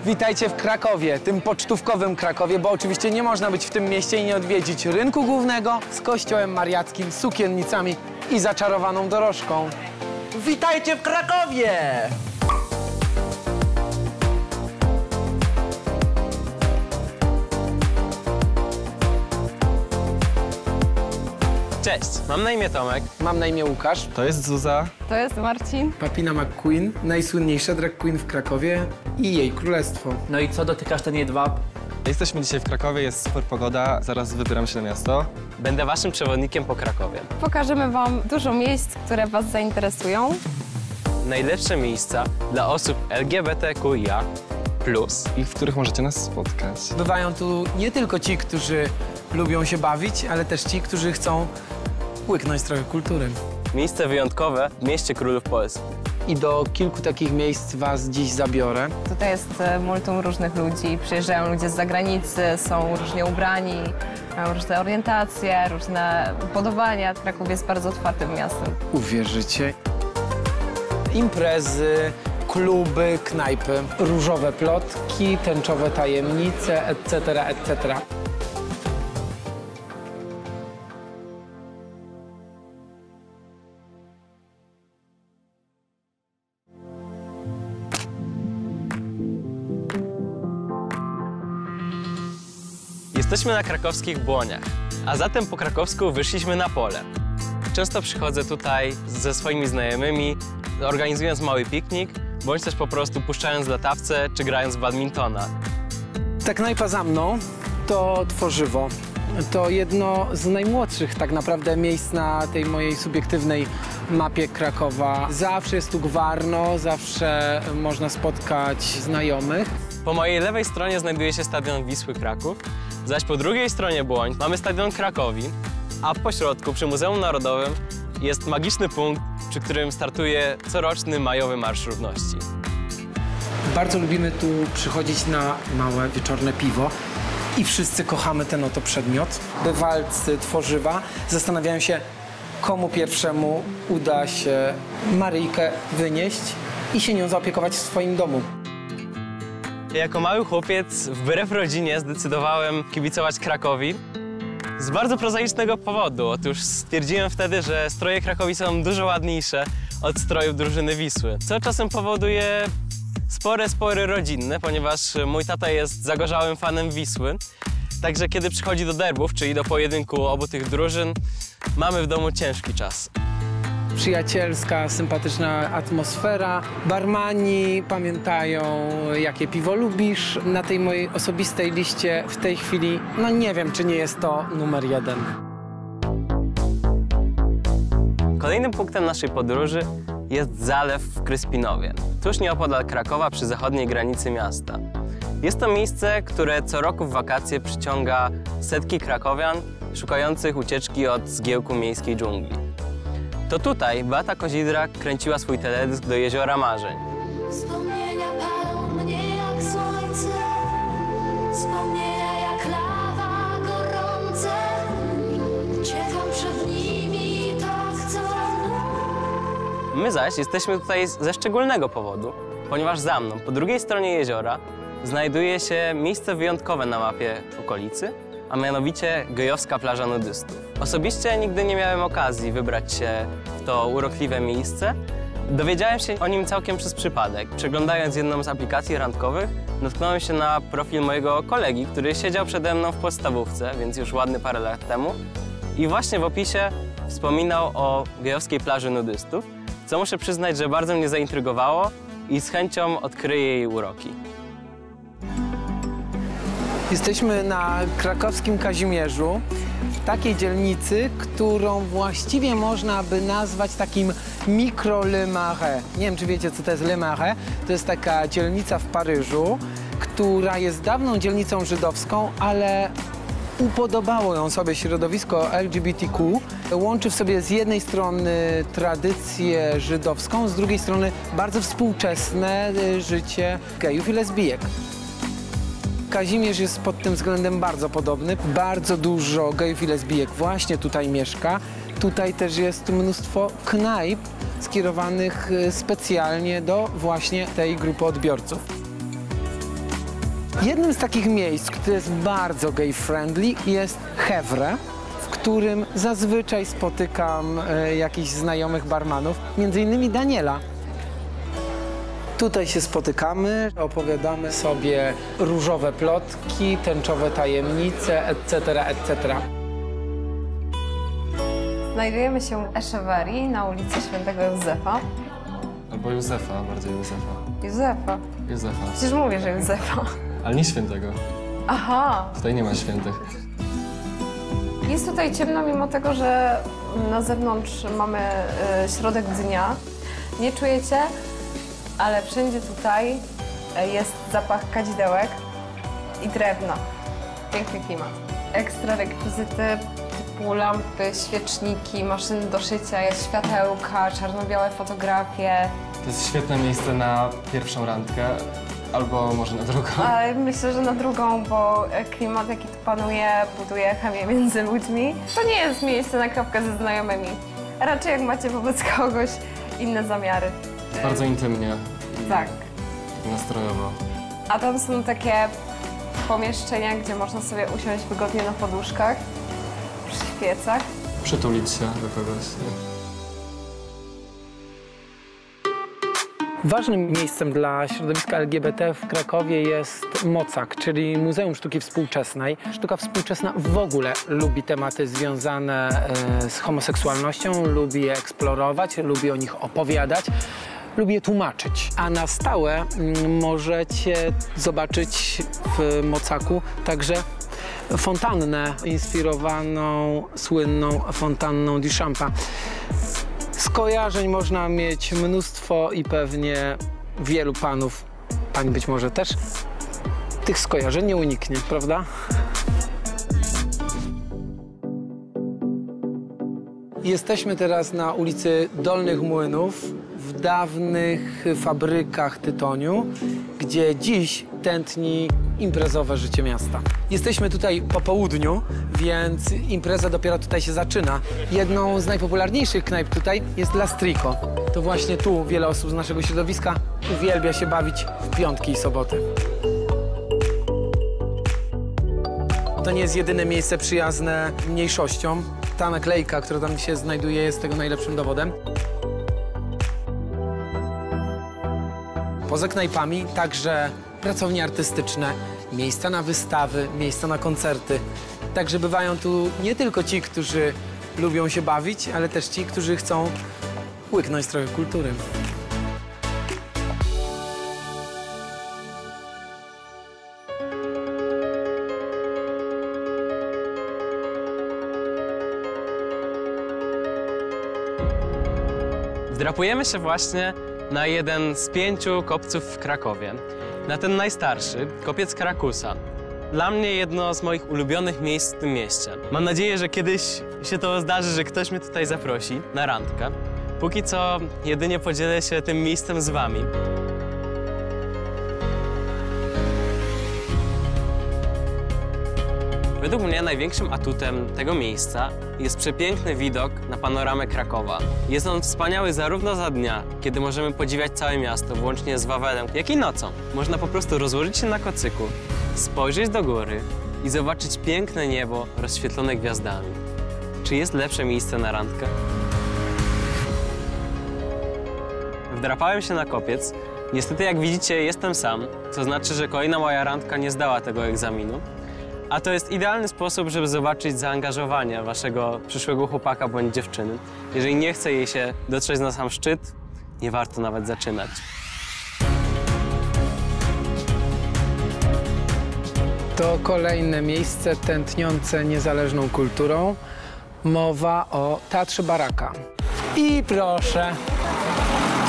Witajcie w Krakowie, tym pocztówkowym Krakowie, bo oczywiście nie można być w tym mieście i nie odwiedzić rynku głównego z kościołem mariackim, sukiennicami i zaczarowaną dorożką. Witajcie w Krakowie! Cześć, mam na imię Tomek. Mam na imię Łukasz. To jest Zuza. To jest Marcin. Papina McQueen, najsłynniejsza drag queen w Krakowie i jej królestwo. No i co, dotykasz ten jedwab? Jesteśmy dzisiaj w Krakowie, jest super pogoda, zaraz wybieram się na miasto. Będę waszym przewodnikiem po Krakowie. Pokażemy wam dużo miejsc, które was zainteresują. Najlepsze miejsca dla osób LGBTQIA+, i w których możecie nas spotkać. Bywają tu nie tylko ci, którzy lubią się bawić, ale też ci, którzy chcą łyknąć trochę kultury. Miejsce wyjątkowe w mieście Królów Polski. I do kilku takich miejsc was dziś zabiorę. Tutaj jest multum różnych ludzi. Przyjeżdżają ludzie z zagranicy, są różnie ubrani, mają różne orientacje, różne upodobania. Kraków jest bardzo otwartym miastem. Uwierzycie. Imprezy, kluby, knajpy, różowe plotki, tęczowe tajemnice, etc., etc. Jesteśmy na krakowskich Błoniach, a zatem po krakowsku wyszliśmy na pole. Często przychodzę tutaj ze swoimi znajomymi, organizując mały piknik, bądź też po prostu puszczając latawce czy grając w badmintona. Ta knajpa za mną to Tworzywo. To jedno z najmłodszych tak naprawdę miejsc na tej mojej subiektywnej mapie Krakowa. Zawsze jest tu gwarno, zawsze można spotkać znajomych. Po mojej lewej stronie znajduje się stadion Wisły Kraków, zaś po drugiej stronie Błoń mamy stadion Krakowi, a po środku przy Muzeum Narodowym jest magiczny punkt, przy którym startuje coroczny majowy Marsz Równości. Bardzo lubimy tu przychodzić na małe wieczorne piwo i wszyscy kochamy ten oto przedmiot. Bywalcy Tworzywa zastanawiają się, komu pierwszemu uda się Maryjkę wynieść i się nią zaopiekować w swoim domu. Jako mały chłopiec, wbrew rodzinie, zdecydowałem kibicować Krakowi z bardzo prozaicznego powodu. Otóż stwierdziłem wtedy, że stroje Krakowi są dużo ładniejsze od strojów drużyny Wisły, co czasem powoduje spore spory rodzinne, ponieważ mój tata jest zagorzałym fanem Wisły. Także kiedy przychodzi do derbów, czyli do pojedynku obu tych drużyn, mamy w domu ciężki czas. Przyjacielska, sympatyczna atmosfera. Barmani pamiętają, jakie piwo lubisz. Na tej mojej osobistej liście w tej chwili, no nie wiem, czy nie jest to numer 1. Kolejnym punktem naszej podróży jest zalew w Kryspinowie, tuż nieopodal Krakowa przy zachodniej granicy miasta. Jest to miejsce, które co roku w wakacje przyciąga setki krakowian szukających ucieczki od zgiełku miejskiej dżungli. To tutaj Beata Kozidrak kręciła swój teledysk do Jeziora Marzeń. Wspomnienia palą mnie jak słońce, wspomnienia jak lawa gorące, uciekam przed nimi, tak chcą. My zaś jesteśmy tutaj ze szczególnego powodu, ponieważ za mną, po drugiej stronie jeziora, znajduje się miejsce wyjątkowe na mapie okolicy, a mianowicie gejowska plaża nudystów. Osobiście nigdy nie miałem okazji wybrać się w to urokliwe miejsce. Dowiedziałem się o nim całkiem przez przypadek. Przeglądając jedną z aplikacji randkowych, natknąłem się na profil mojego kolegi, który siedział przede mną w podstawówce, więc już ładny parę lat temu. I właśnie w opisie wspominał o gejowskiej plaży nudystów, co muszę przyznać, że bardzo mnie zaintrygowało i z chęcią odkryję jej uroki. Jesteśmy na krakowskim Kazimierzu, w takiej dzielnicy, którą właściwie można by nazwać takim mikro-Le Marais. Nie wiem, czy wiecie, co to jest Le Marais. To jest taka dzielnica w Paryżu, która jest dawną dzielnicą żydowską, ale upodobało ją sobie środowisko LGBTQ. Łączy w sobie z jednej strony tradycję żydowską, z drugiej strony bardzo współczesne życie gejów i lesbijek. Kazimierz jest pod tym względem bardzo podobny. Bardzo dużo gejów i lesbijek właśnie tutaj mieszka. Tutaj też jest mnóstwo knajp skierowanych specjalnie do właśnie tej grupy odbiorców. Jednym z takich miejsc, które jest bardzo gay-friendly, jest Hevre, w którym zazwyczaj spotykam jakichś znajomych barmanów, między innymi Daniela. Tutaj się spotykamy, opowiadamy sobie różowe plotki, tęczowe tajemnice, etc., etc. Znajdujemy się w Echeverrii na ulicy Świętego Józefa. Albo Józefa, bardziej Józefa. Józefa. Józefa. Przecież mówię, że Józefa. Ale nie świętego. Aha. Tutaj nie ma świętych. Jest tutaj ciemno, mimo tego, że na zewnątrz mamy środek dnia. Nie czujecie, ale wszędzie tutaj jest zapach kadzidełek i drewna. Piękny klimat. Ekstra rekwizyty typu lampy, świeczniki, maszyny do szycia, jest światełka, czarno-białe fotografie. To jest świetne miejsce na pierwszą randkę, albo może na drugą. Ale myślę, że na drugą, bo klimat, jaki tu panuje, buduje chemię między ludźmi. To nie jest miejsce na kawkę ze znajomymi. Raczej jak macie wobec kogoś inne zamiary. Jest bardzo intymnie, Tak. nastrojowo. A tam są takie pomieszczenia, gdzie można sobie usiąść wygodnie na poduszkach, przy świecach. Przytulić się do kogoś. Ważnym miejscem dla środowiska LGBT w Krakowie jest Mocak, czyli Muzeum Sztuki Współczesnej. Sztuka współczesna w ogóle lubi tematy związane z homoseksualnością, lubi je eksplorować, lubi o nich opowiadać, lubi je tłumaczyć. A na stałe możecie zobaczyć w Mocaku także fontannę inspirowaną słynną fontanną Duchampa. Skojarzeń można mieć mnóstwo i pewnie wielu panów, pań być może też, tych skojarzeń nie uniknie, prawda? Jesteśmy teraz na ulicy Dolnych Młynów, w dawnych fabrykach tytoniu, gdzie dziś tętni imprezowe życie miasta. Jesteśmy tutaj po południu, więc impreza dopiero tutaj się zaczyna. Jedną z najpopularniejszych knajp tutaj jest Lastrico. To właśnie tu wiele osób z naszego środowiska uwielbia się bawić w piątki i soboty. To nie jest jedyne miejsce przyjazne mniejszościom. Ta naklejka, która tam się znajduje, jest tego najlepszym dowodem. Poza knajpami także pracownie artystyczne, miejsca na wystawy, miejsca na koncerty. Także bywają tu nie tylko ci, którzy lubią się bawić, ale też ci, którzy chcą łyknąć trochę kultury. Wdrapujemy się właśnie na jeden z 5 kopców w Krakowie. Na ten najstarszy, kopiec Krakusa. Dla mnie jedno z moich ulubionych miejsc w tym mieście. Mam nadzieję, że kiedyś się to zdarzy, że ktoś mnie tutaj zaprosi na randkę. Póki co jedynie podzielę się tym miejscem z wami. Według mnie największym atutem tego miejsca jest przepiękny widok na panoramę Krakowa. Jest on wspaniały zarówno za dnia, kiedy możemy podziwiać całe miasto, włącznie z Wawelem, jak i nocą. Można po prostu rozłożyć się na kocyku, spojrzeć do góry i zobaczyć piękne niebo rozświetlone gwiazdami. Czy jest lepsze miejsce na randkę? Wdrapałem się na kopiec. Niestety, jak widzicie, jestem sam, co znaczy, że kolejna moja randka nie zdała tego egzaminu. A to jest idealny sposób, żeby zobaczyć zaangażowanie waszego przyszłego chłopaka bądź dziewczyny. Jeżeli nie chce jej się dotrzeć na sam szczyt, nie warto nawet zaczynać. To kolejne miejsce tętniące niezależną kulturą. Mowa o Teatrze Baraka. I proszę.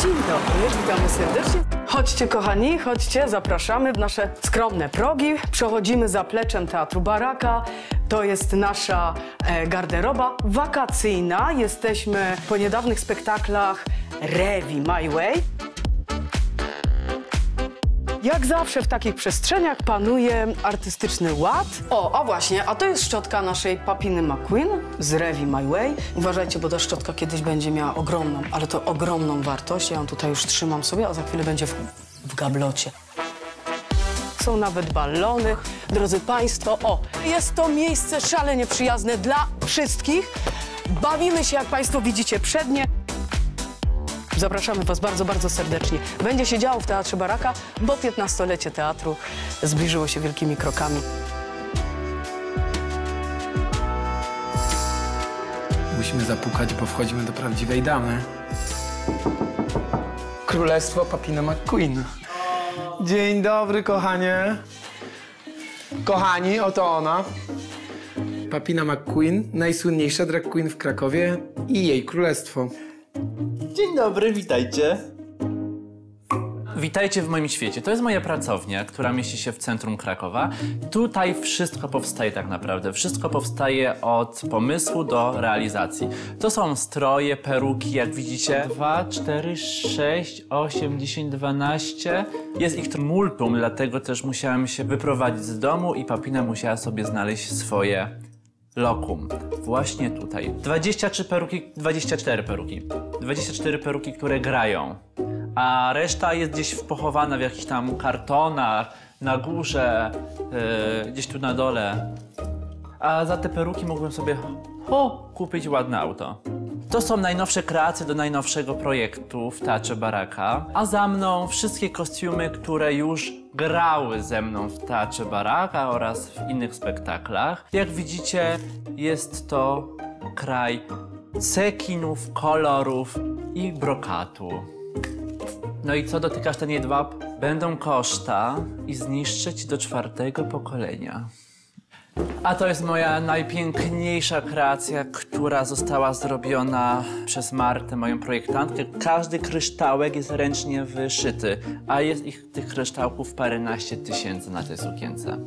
Dzień dobry, witamy serdecznie. Chodźcie, kochani, chodźcie, zapraszamy w nasze skromne progi. Przechodzimy zapleczem Teatru Baraka. To jest nasza garderoba wakacyjna. Jesteśmy po niedawnych spektaklach Revi My Way. Jak zawsze w takich przestrzeniach panuje artystyczny ład. A właśnie, a to jest szczotka naszej Papiny McQueen z Revi My Way. Uważajcie, bo ta szczotka kiedyś będzie miała ogromną, ale to ogromną wartość. Ja ją tutaj już trzymam sobie, a za chwilę będzie w gablocie. są nawet balony. Drodzy Państwo, o, jest to miejsce szalenie przyjazne dla wszystkich. Bawimy się, jak Państwo widzicie, przednie. Zapraszamy Was bardzo, bardzo serdecznie. Będzie się działo w Teatrze Baraka, bo 15-lecie teatru zbliżyło się wielkimi krokami. Musimy zapukać, bo wchodzimy do prawdziwej damy. Królestwo Papina McQueen. Dzień dobry, kochanie. Kochani, oto ona. Papina McQueen, najsłynniejsza drag queen w Krakowie i jej królestwo. Dzień dobry, witajcie. Witajcie w moim świecie. To jest moja pracownia, która mieści się w centrum Krakowa. Tutaj wszystko powstaje tak naprawdę. Wszystko powstaje od pomysłu do realizacji. To są stroje, peruki, jak widzicie. 2, 4, 6, 8, 10, 12. Jest ich multum, dlatego też musiałem się wyprowadzić z domu i Papina musiała sobie znaleźć swoje lokum. Właśnie tutaj. 23 peruki, 24 peruki. 24 peruki, które grają. A reszta jest gdzieś pochowana w jakichś tam kartonach, na górze, gdzieś tu na dole. A za te peruki mógłbym sobie kupić ładne auto. To są najnowsze kreacje do najnowszego projektu w Teatrze Baraka. A za mną wszystkie kostiumy, które już grały ze mną w Teatrze Baraka oraz w innych spektaklach. Jak widzicie, jest to kraj cekinów, kolorów i brokatu. No i co dotykasz ten jedwab? Będą koszta i zniszczyć do 4. pokolenia. A to jest moja najpiękniejsza kreacja, która została zrobiona przez Martę, moją projektantkę. Każdy kryształek jest ręcznie wyszyty, a jest tych kryształków paręnaście tysięcy na tej sukience.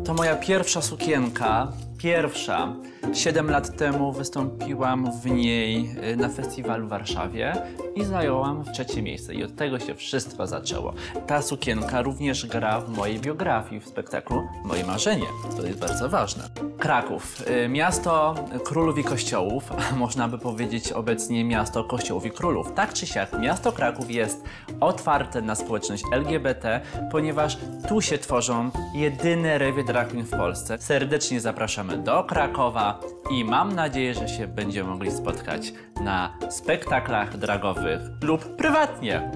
To moja pierwsza sukienka, pierwsza. 7 lat temu wystąpiłam w niej na festiwalu w Warszawie i zająłam 3. miejsce. I od tego się wszystko zaczęło. Ta sukienka również gra w mojej biografii, w spektaklu Moje marzenie. To jest bardzo ważne. Kraków. Miasto królów i kościołów, a można by powiedzieć obecnie miasto kościołów i królów. Tak czy siak, miasto Kraków jest otwarte na społeczność LGBT, ponieważ tu się tworzą jedyne rewie drag queen w Polsce. Serdecznie zapraszamy do Krakowa i mam nadzieję, że się będziemy mogli spotkać na spektaklach dragowych lub prywatnie.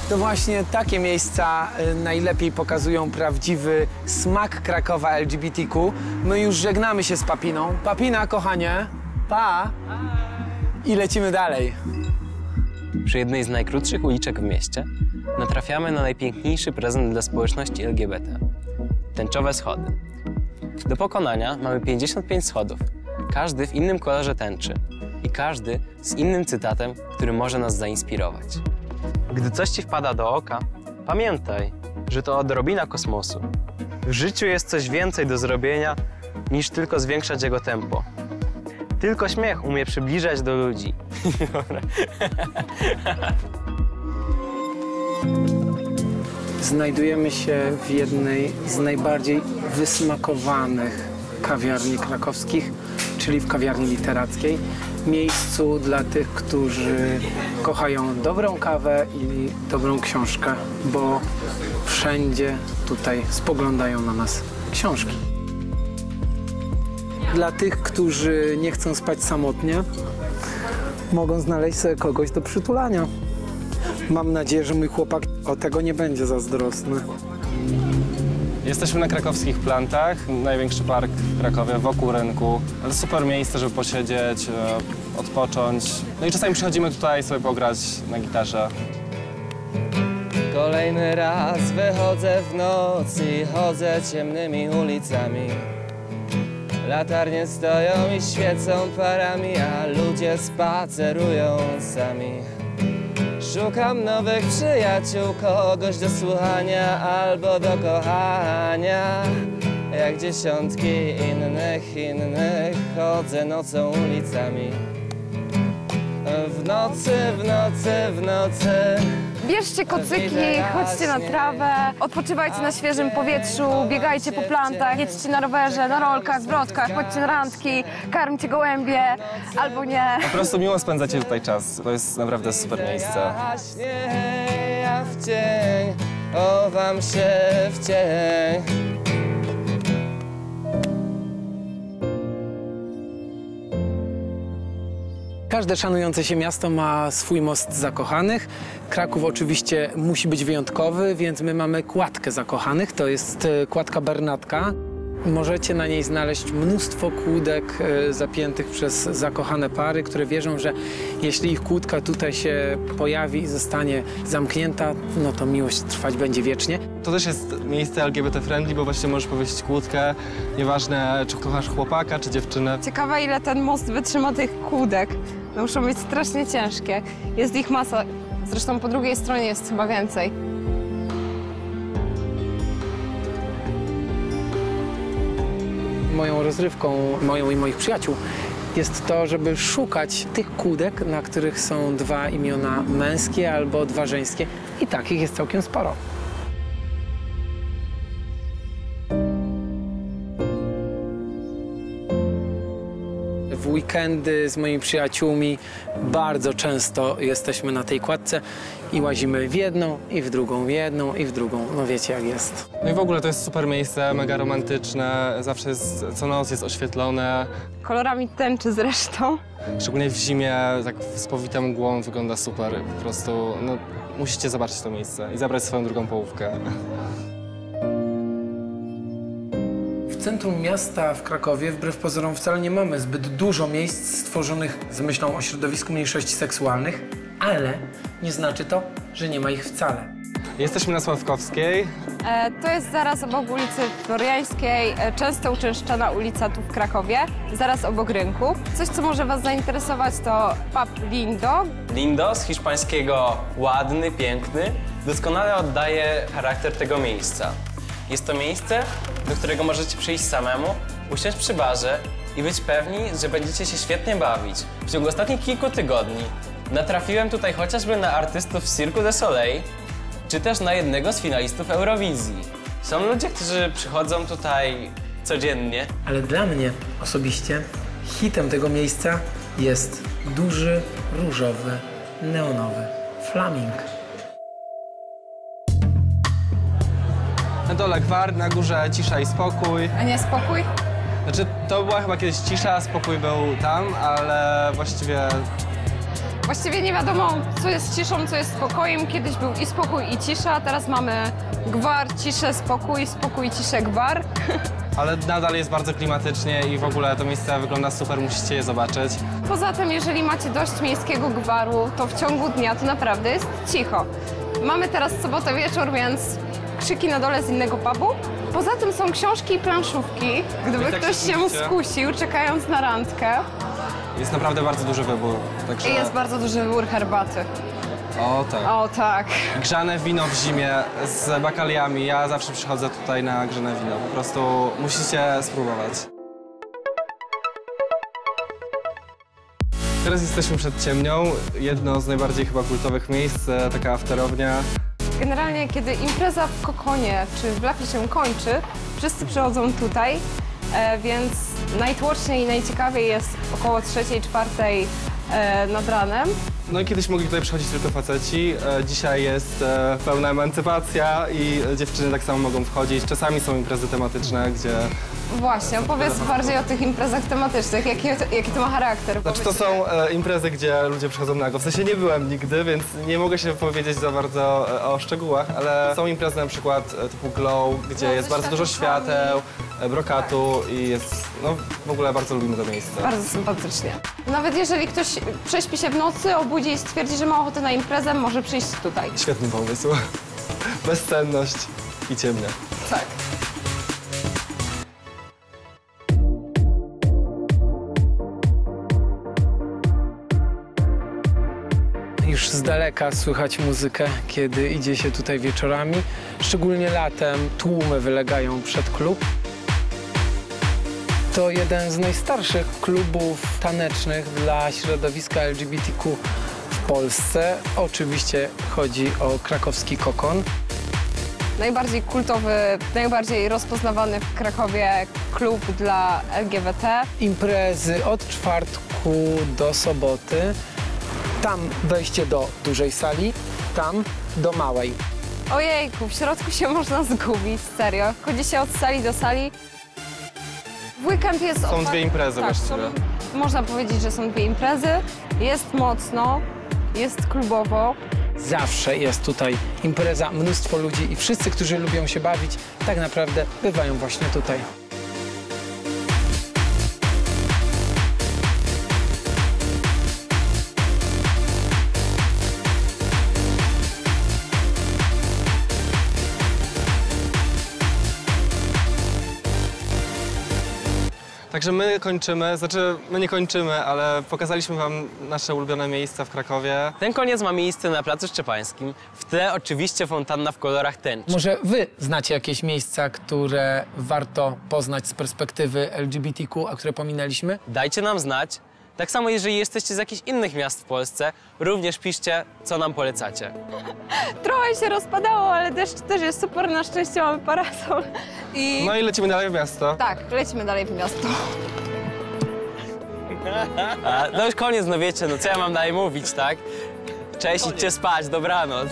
To właśnie takie miejsca najlepiej pokazują prawdziwy smak Krakowa LGBTQ. My już żegnamy się z Papiną. Papina, kochanie, pa! I lecimy dalej. Przy jednej z najkrótszych uliczek w mieście natrafiamy na najpiękniejszy prezent dla społeczności LGBT. Tęczowe schody. Do pokonania mamy 55 schodów, każdy w innym kolorze tęczy i każdy z innym cytatem, który może nas zainspirować. Gdy coś ci wpada do oka, pamiętaj, że to odrobina kosmosu. W życiu jest coś więcej do zrobienia, niż tylko zwiększać jego tempo. Tylko śmiech umie przybliżać do ludzi. Znajdujemy się w jednej z najbardziej wysmakowanych kawiarni krakowskich, czyli w kawiarni literackiej. Miejscu dla tych, którzy kochają dobrą kawę i dobrą książkę, bo wszędzie tutaj spoglądają na nas książki. Dla tych, którzy nie chcą spać samotnie, mogą znaleźć sobie kogoś do przytulania. Mam nadzieję, że mój chłopak o tego nie będzie zazdrosny. Jesteśmy na krakowskich Plantach, największy park w Krakowie, wokół rynku. Ale super miejsce, żeby posiedzieć, odpocząć. No i czasami przychodzimy tutaj sobie pograć na gitarze. Kolejny raz wychodzę w noc i chodzę ciemnymi ulicami. Latarnie stoją i świecą parami, a ludzie spacerują sami. Szukam nowych przyjaciół, kogoś do słuchania albo do kochania. Jak dziesiątki innych chodzę nocą ulicami. W nocy. Bierzcie kocyki, chodźcie na trawę, odpoczywajcie na świeżym powietrzu, biegajcie po plantach, jedźcie na rowerze, na rolkach, wrotkach, chodźcie na randki, karmcie gołębie albo nie. Po prostu miło spędzacie tutaj czas. To jest naprawdę super miejsce. ja w cień, chowam się w cień. Każde szanujące się miasto ma swój most zakochanych. Kraków oczywiście musi być wyjątkowy, więc my mamy kładkę zakochanych. To jest kładka Bernatka. Możecie na niej znaleźć mnóstwo kłódek zapiętych przez zakochane pary, które wierzą, że jeśli ich kłódka tutaj się pojawi i zostanie zamknięta, no to miłość trwać będzie wiecznie. To też jest miejsce LGBT friendly, bo właśnie możesz powiesić kłódkę, nieważne czy kochasz chłopaka czy dziewczynę. Ciekawe, ile ten most wytrzyma tych kłódek. No, muszą być strasznie ciężkie. Jest ich masa. Zresztą po drugiej stronie jest chyba więcej. Moją rozrywką, moją i moich przyjaciół, jest to, żeby szukać tych kłódek, na których są dwa imiona męskie albo dwa żeńskie. I takich jest całkiem sporo. W weekendy z moimi przyjaciółmi bardzo często jesteśmy na tej kładce i łazimy w jedną, i w drugą, w jedną, i w drugą. No wiecie, jak jest. No i w ogóle to jest super miejsce, mega romantyczne, zawsze jest, co noc jest oświetlone. Kolorami tęczy zresztą. Szczególnie w zimie, tak z powitą mgłą wygląda super. Po prostu, no, musicie zobaczyć to miejsce i zabrać swoją drugą połówkę. W centrum miasta w Krakowie, wbrew pozorom, wcale nie mamy zbyt dużo miejsc stworzonych z myślą o środowisku mniejszości seksualnych, ale nie znaczy to, że nie ma ich wcale. Jesteśmy na Sławkowskiej. To jest zaraz obok ulicy Floriańskiej, często uczęszczana ulica tu w Krakowie, zaraz obok rynku. Coś, co może was zainteresować, to pub Lindo. Lindo z hiszpańskiego ładny, piękny, doskonale oddaje charakter tego miejsca. Jest to miejsce, do którego możecie przyjść samemu, usiąść przy barze i być pewni, że będziecie się świetnie bawić. W ciągu ostatnich kilku tygodni natrafiłem tutaj chociażby na artystów z Cirque du Soleil, czy też na jednego z finalistów Eurowizji. Są ludzie, którzy przychodzą tutaj codziennie. Ale dla mnie osobiście hitem tego miejsca jest duży, różowy, neonowy flaming. Na dole gwar, na górze cisza i spokój. A nie spokój? Znaczy, to była chyba kiedyś cisza, a spokój był tam, ale Właściwie nie wiadomo, co jest ciszą, co jest spokojem. Kiedyś był i spokój, i cisza, a teraz mamy gwar, ciszę, spokój, ciszę, gwar. Ale nadal jest bardzo klimatycznie i w ogóle to miejsce wygląda super, musicie je zobaczyć. Poza tym, jeżeli macie dość miejskiego gwaru, to w ciągu dnia to naprawdę jest cicho. Mamy teraz sobotę wieczór, więc krzyki na dole z innego pubu. Poza tym są książki i planszówki, gdyby I tak ktoś się mu się skusił, czekając na randkę. Jest naprawdę bardzo duży wybór. Także... I jest bardzo duży wybór herbaty. O tak. O tak. Grzane wino w zimie z bakaliami. Ja zawsze przychodzę tutaj na grzane wino. Po prostu musicie spróbować. Teraz jesteśmy przed Ciemnią. Jedno z najbardziej chyba kultowych miejsc, taka afterownia. Generalnie, kiedy impreza w Kokonie czy w Blafie się kończy, wszyscy przychodzą tutaj, więc najtłoczniej i najciekawiej jest około 3-4 nad ranem. No i kiedyś mogli tutaj przychodzić tylko faceci. Dzisiaj jest pełna emancypacja i dziewczyny tak samo mogą wchodzić. Czasami są imprezy tematyczne, gdzie... Właśnie, opowiedz bardziej o tych imprezach tematycznych, jaki to ma charakter. Znaczy to są imprezy, gdzie ludzie przychodzą nago. W sensie nie byłem nigdy, więc nie mogę się powiedzieć za bardzo o szczegółach, ale są imprezy na przykład typu Glow, gdzie jest bardzo dużo świateł, brokatu i jest, no w ogóle bardzo lubimy to miejsce. Bardzo sympatycznie. Nawet jeżeli ktoś prześpi się w nocy, obudzi i stwierdzi, że ma ochotę na imprezę, może przyjść tutaj. Świetny pomysł. Bezsenność i ciemnia. Tak. Już z daleka słychać muzykę, kiedy idzie się tutaj wieczorami. Szczególnie latem tłumy wylegają przed klub. To jeden z najstarszych klubów tanecznych dla środowiska LGBTQ w Polsce. Oczywiście chodzi o krakowski Kokon. Najbardziej kultowy, najbardziej rozpoznawany w Krakowie klub dla LGBT. Imprezy od czwartku do soboty. Tam wejście do dużej sali, tam do małej. Ojejku, w środku się można zgubić, serio. Chodzi się od sali do sali. W weekend jest Są dwie imprezy właściwie. Można powiedzieć, że są dwie imprezy. Jest mocno, jest klubowo. Zawsze jest tutaj impreza, mnóstwo ludzi i wszyscy, którzy lubią się bawić, tak naprawdę bywają właśnie tutaj. Także my kończymy, znaczy my nie kończymy, ale pokazaliśmy wam nasze ulubione miejsca w Krakowie. Ten koniec ma miejsce na Placu Szczepańskim. W tle oczywiście fontanna w kolorach tęczy. Może wy znacie jakieś miejsca, które warto poznać z perspektywy LGBTQ, a które pominęliśmy? Dajcie nam znać. Tak samo jeżeli jesteście z jakichś innych miast w Polsce, również piszcie, co nam polecacie. Trochę się rozpadało, ale deszcz też jest super. Na szczęście mamy parasol. No i lecimy dalej w miasto. Tak, lecimy dalej w miasto. No już koniec, no wiecie, no co ja mam dalej mówić, tak? Cześć, idźcie spać, dobranoc.